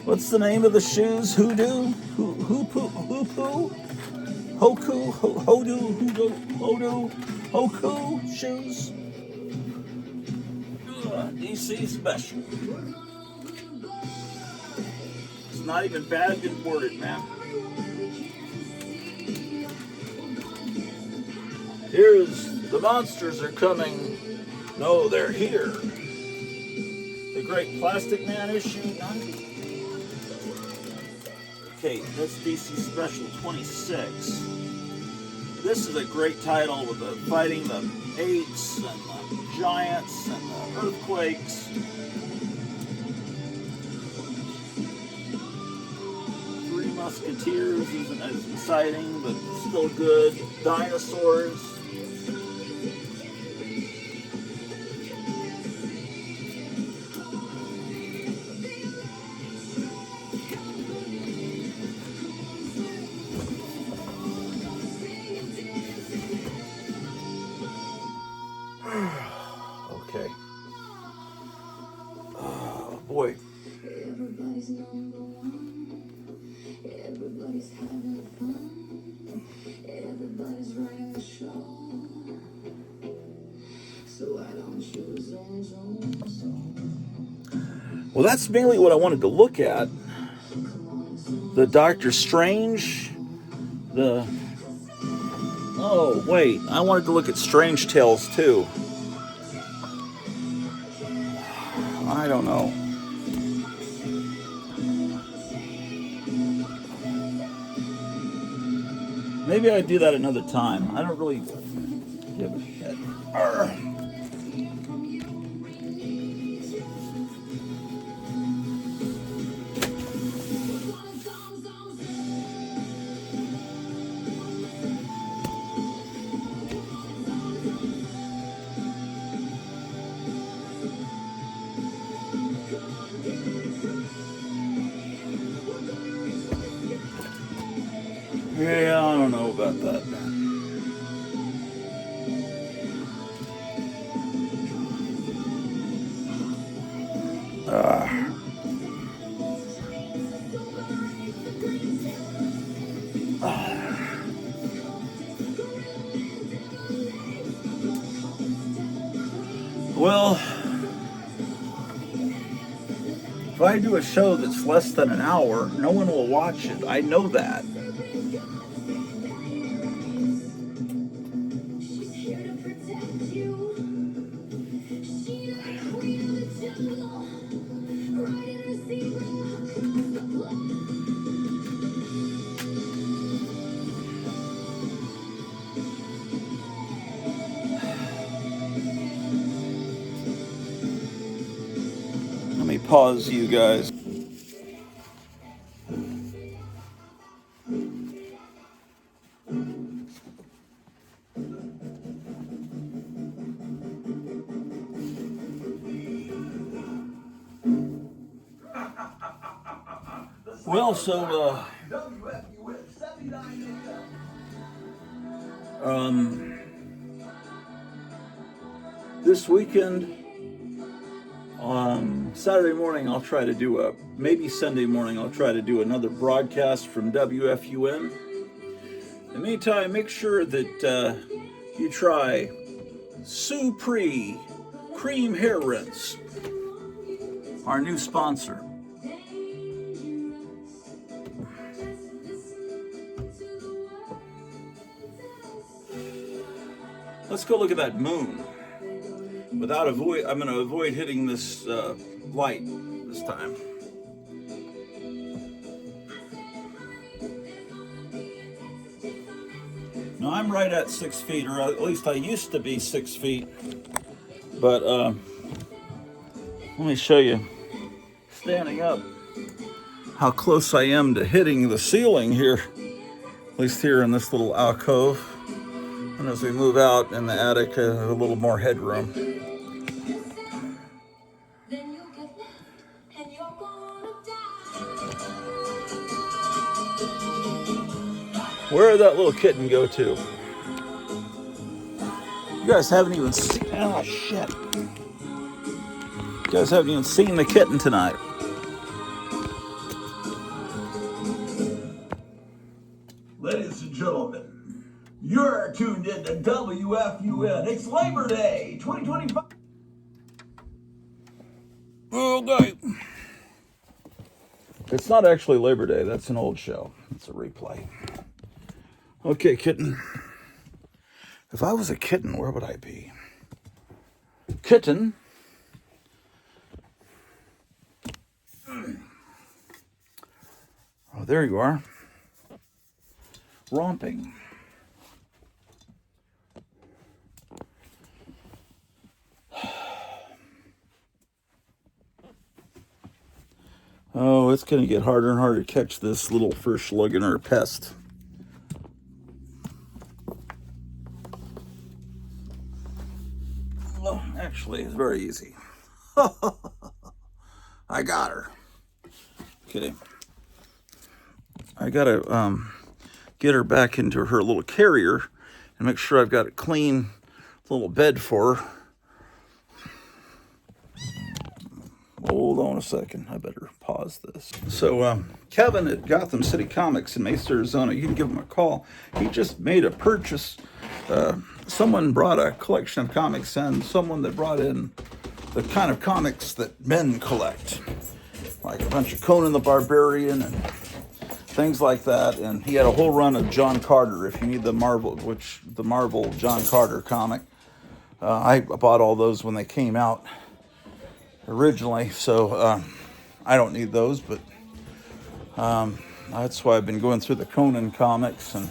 What's the name of the shoes? Hoodoo? Hoopoo? Hoku? Hodu? Hoku shoes? DC Special. It's not even bad imported, man. Here's the monsters are coming. No, they're here. The Great Plastic Man issue 90. Okay, that's DC Special 26. This is a great title with the fighting the apes and the giants and the earthquakes. Three Musketeers isn't as exciting, but still good. Dinosaurs. Okay. Oh boy. Everybody's number one. Everybody's having fun. Everybody's running the show. So why don't you zone? Well, that's mainly what I wanted to look at. The Doctor Strange. Oh, wait. I wanted to look at Strange Tales too. I don't know. Maybe I'd do that another time. I don't really give a shit. Yeah, I don't know about that. Well, if I do a show that's less than an hour, no one will watch it. I know that. She's here to protect you. She's the queen of the jungle. Right in the sea where comes the blood. Let me pause you guys. Well, so, this weekend, Saturday morning, I'll try to do maybe Sunday morning, I'll try to do another broadcast from WFUN. In the meantime, make sure that you try Supre Cream Hair Rinse, our new sponsor. Let's go look at that moon. I'm going to avoid hitting this light this time. Now I'm right at 6 feet, or at least I used to be 6 feet. But let me show you, standing up, how close I am to hitting the ceiling here, at least here in this little alcove. And as we move out in the attic, a little more headroom. Then you get left and you're gonna die. Where did that little kitten go to? You guys haven't even seen, oh shit. You guys haven't even seen the kitten tonight. Ladies and gentlemen, you're tuned in to WFUN. It's Labor Day 2025. Okay. It's not actually Labor Day. That's an old show. It's a replay. Okay, kitten. If I was a kitten, where would I be? Kitten. Oh, there you are. Romping. Oh, it's going to get harder and harder to catch this little first slug in her pest. Well, actually, it's very easy. I got her. Okay. I got to get her back into her little carrier and make sure I've got a clean little bed for her. Hold on a second. I better pause this. So Kevin at Gotham City Comics in Mesa, Arizona, you can give him a call. He just made a purchase. Someone brought a collection of comics in, someone that brought in the kind of comics that men collect, like a bunch of Conan the Barbarian and things like that. And he had a whole run of John Carter, if you need the Marvel John Carter comic. I bought all those when they came out originally, so I don't need those, but that's why I've been going through the Conan comics. And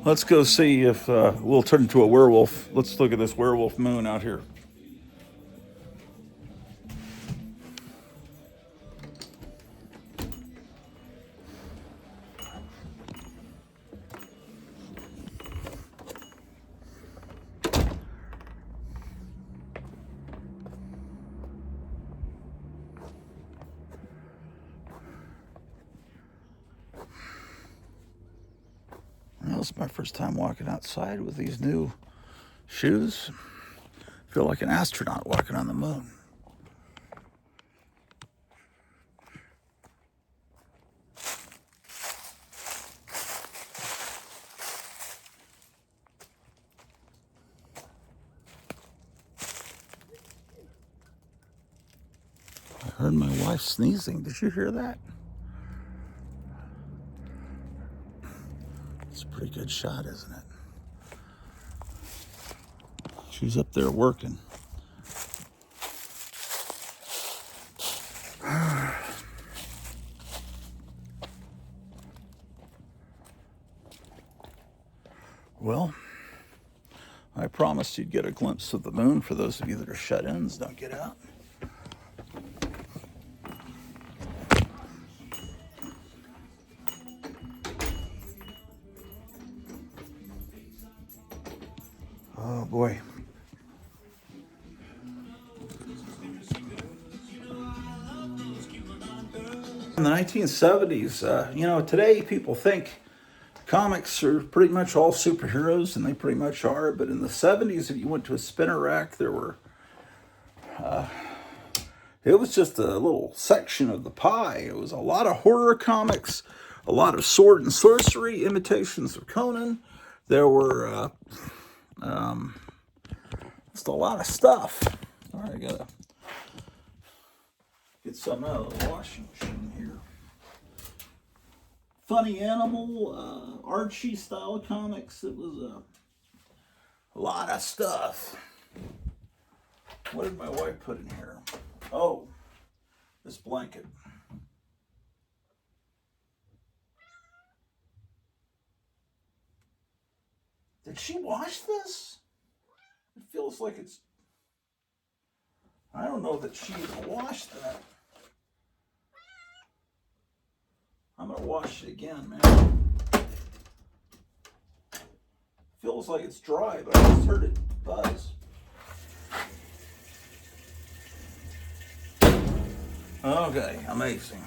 let's go see if we'll turn into a werewolf. Let's look at this werewolf moon out here. Well, it's my first time walking outside with these new shoes. I feel like an astronaut walking on the moon. I heard my wife sneezing. Did you hear that? It's a pretty good shot, isn't it? She's up there working. Well, I promised you'd get a glimpse of the moon. For those of you that are shut-ins, don't get out. Oh boy. In the 1970s, today people think comics are pretty much all superheroes, and they pretty much are. But in the 70s, if you went to a spinner rack, it was just a little section of the pie. It was a lot of horror comics, a lot of sword and sorcery, imitations of Conan. There were just a lot of stuff. All right, I gotta get something out of the washing machine here. Funny Animal, Archie style comics. It was a lot of stuff. What did my wife put in here? Oh, this blanket. Did she wash this? It feels like it's... I don't know that she even washed that. I'm gonna wash it again, man. Feels like it's dry, but I just heard it buzz. Okay, amazing.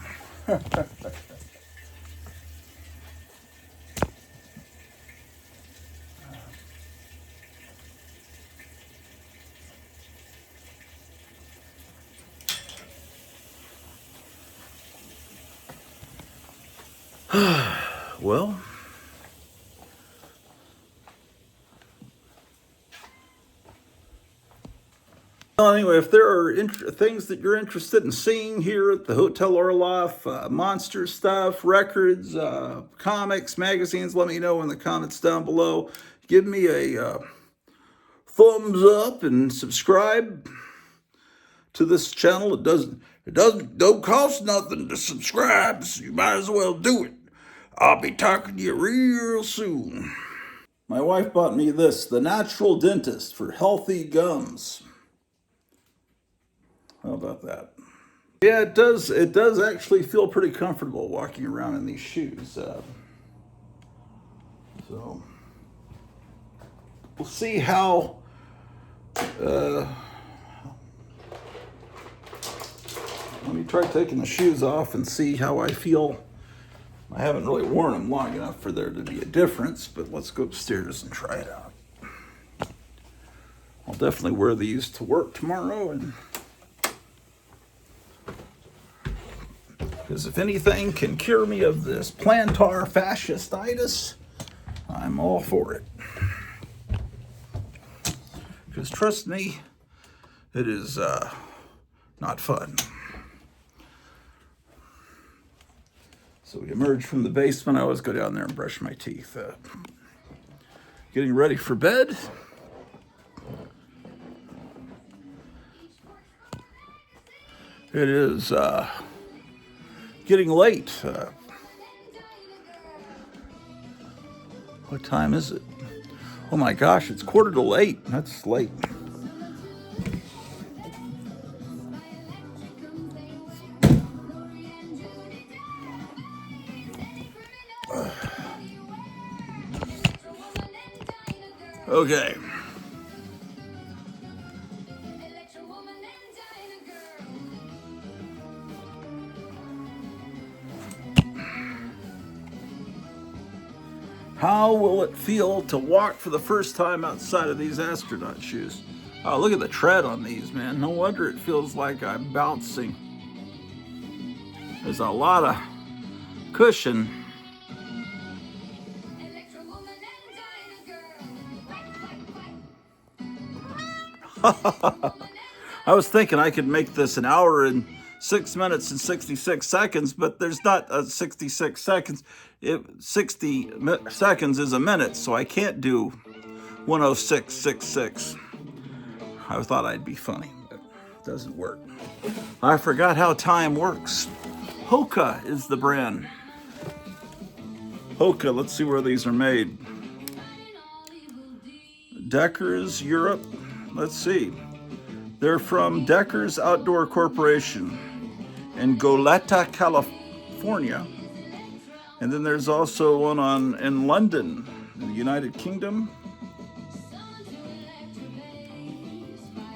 Well, anyway, if there are things that you're interested in seeing here at the Hotel Orloff, monster stuff, records, comics, magazines, let me know in the comments down below. Give me a thumbs up and subscribe to this channel. Don't cost nothing to subscribe, so you might as well do it. I'll be talking to you real soon. My wife bought me this, the Natural Dentist for healthy gums. How about that? Yeah, it does. It does actually feel pretty comfortable walking around in these shoes. So we'll see how. Let me try taking the shoes off and see how I feel. I haven't really worn them long enough for there to be a difference, but let's go upstairs and try it out. I'll definitely wear these to work tomorrow, and because if anything can cure me of this plantar fasciitis, I'm all for it. Because trust me, it is not fun. So we emerge from the basement. I always go down there and brush my teeth. Getting ready for bed. It is getting late. What time is it? Oh my gosh, it's 7:45. That's late. Okay. How will it feel to walk for the first time outside of these astronaut shoes? Oh, look at the tread on these, man. No wonder it feels like I'm bouncing. There's a lot of cushion. I was thinking I could make this an hour and 6 minutes and 66 seconds, but there's not a 66 seconds. 60 seconds is a minute, so I can't do 106.66. I thought I'd be funny, but it doesn't work. I forgot how time works. Hoka is the brand. Hoka, let's see where these are made. Deckers, Europe. Let's see. They're from Deckers Outdoor Corporation in Goleta, California. And then there's also one in London, in the United Kingdom.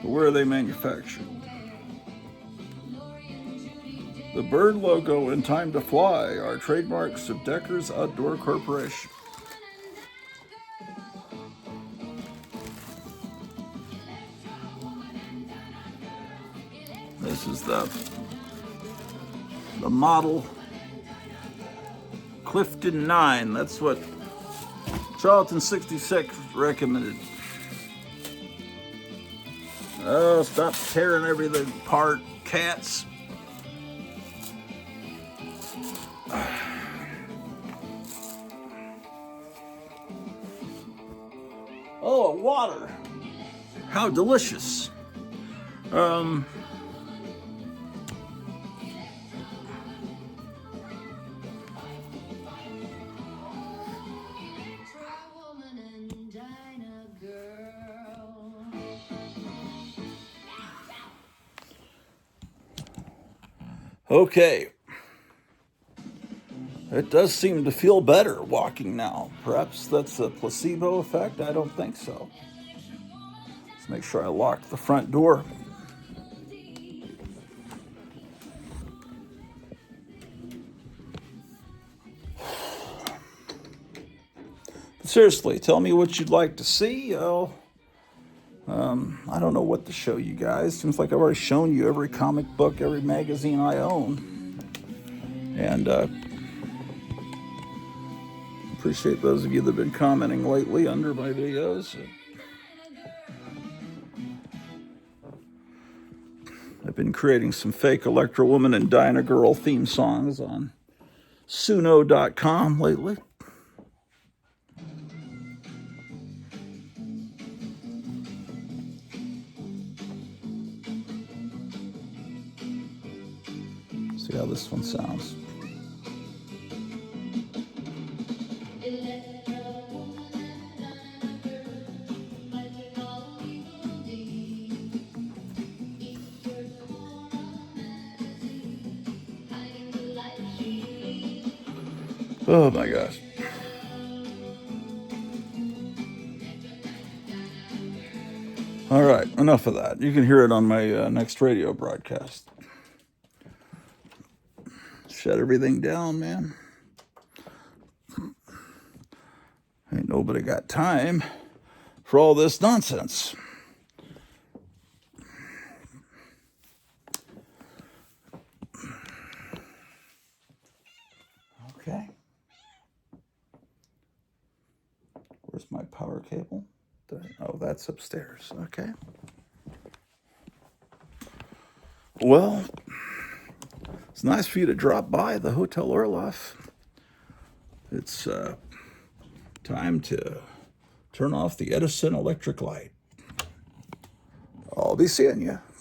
But where are they manufactured? The bird logo and Time to Fly are trademarks of Deckers Outdoor Corporation. This is the model Clifton 9. That's what Charlton 66 recommended. Oh, stop tearing everything apart, cats. Oh, water. How delicious. Okay. It does seem to feel better walking now. Perhaps that's a placebo effect. I don't think so. Let's make sure I locked the front door. Seriously, tell me what you'd like to see. I don't know what to show you guys. Seems like I've already shown you every comic book, every magazine I own. And appreciate those of you that have been commenting lately under my videos. I've been creating some fake Electro Woman and Dinah Girl theme songs on Suno.com lately. See how this one sounds. Oh my gosh. All right, enough of that. You can hear it on my next radio broadcast. Shut everything down, man. Ain't nobody got time for all this nonsense. Okay. Where's my power cable? Oh, that's upstairs. Okay. Well, it's nice for you to drop by the Hotel Orloff. It's time to turn off the Edison electric light. I'll be seeing you.